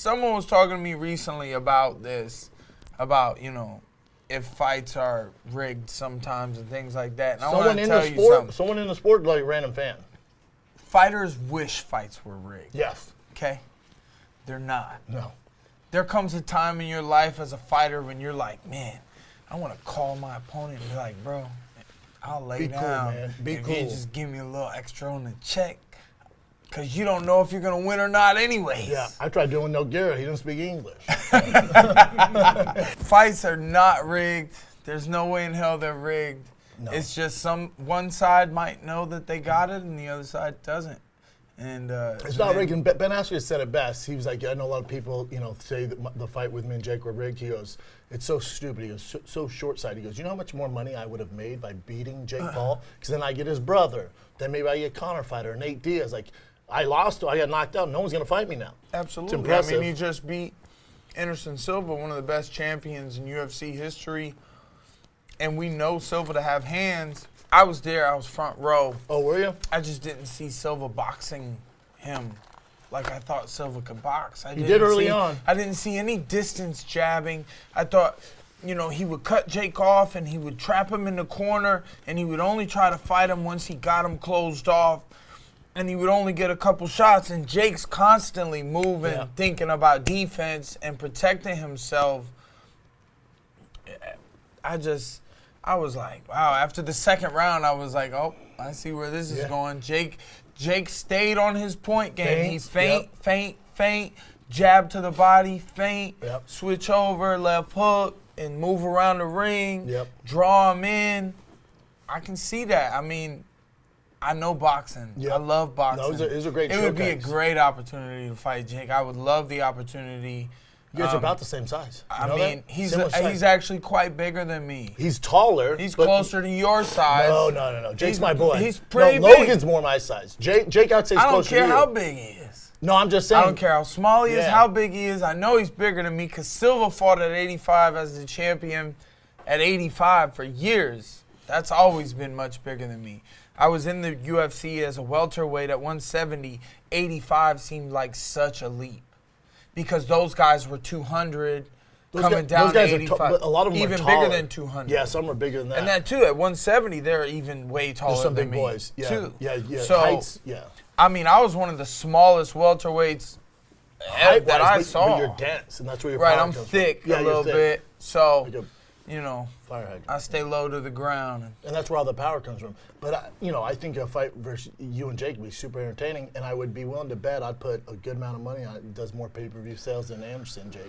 someone was talking to me recently about this, about, if fights are rigged sometimes and things like that. And I want to tell you something. Someone in the sport, like a random fan. Fighters wish fights were rigged. Yes. Okay? They're not. No. There comes a time in your life as a fighter when you're like, man, I want to call my opponent and be like, bro, I'll lay down. Cool, man. Be if cool. you just give me a little extra on the check. Because you don't know if you're going to win or not anyways. Yeah, I tried doing Nogueira. He didn't speak English. Fights are not rigged. There's no way in hell they're rigged. No. It's just one side might know that they got it and the other side doesn't. And it's not rigged. And Ben Askren said it best. He was like, I know a lot of people, say that the fight with me and Jake were rigged. He goes, it's so stupid. He goes, so short-sighted. He goes, you know how much more money I would have made by beating Jake Paul? Because then I get his brother. Then maybe I get Conor fighter, Nate Diaz. Like, I lost, I got knocked out. No one's going to fight me now. Absolutely. It's impressive. I mean, he just beat Anderson Silva, one of the best champions in UFC history. And we know Silva to have hands. I was there. I was front row. Oh, were you? I just didn't see Silva boxing him like I thought Silva could box. He did early on. I didn't see any distance jabbing. I thought, he would cut Jake off and he would trap him in the corner and he would only try to fight him once he got him closed off. And he would only get a couple shots. And Jake's constantly moving, thinking about defense and protecting himself. I was like, wow. After the second round, I was like, oh, I see where this is going. Jake stayed on his point game. He feint, jab to the body, feint, switch over, left hook, and move around the ring, draw him in. I can see that. I mean, I know boxing. I love boxing. No, it was a great It would be a showcase. great opportunity to fight Jake. I would love the opportunity. You guys are about the same size. I mean, he's actually quite bigger than me. He's taller. He's closer to your size. No. Jake's my boy. He's pretty no, big. Logan's more my size. Jake, I'd say, is I don't closer to you. care how big he is. No, I'm just saying. I don't care how small he is, how big he is. I know he's bigger than me because Silva fought at 85 as the champion at 85 for years. That's always been much bigger than me. I was in the UFC as a welterweight at 170. 85 seemed like such a leap because those guys were 200 coming down to 85. A lot of them even are taller. bigger than 200. Yeah, some are bigger than that. And that too, at 170, they're even way taller There's some than big me boys. Yeah, too. Yeah. So, heights, I mean, I was one of the smallest welterweights that I saw. But you're dense, and that's where your right, power I'm comes thick from. Yeah, a you're little thick. bit. So, Like a fire hydrant. I stay low to the ground. And that's where all the power comes from. But, I think a fight versus you and Jake would be super entertaining, and I would be willing to bet I'd put a good amount of money on it. It does more pay-per-view sales than Anderson, Jake.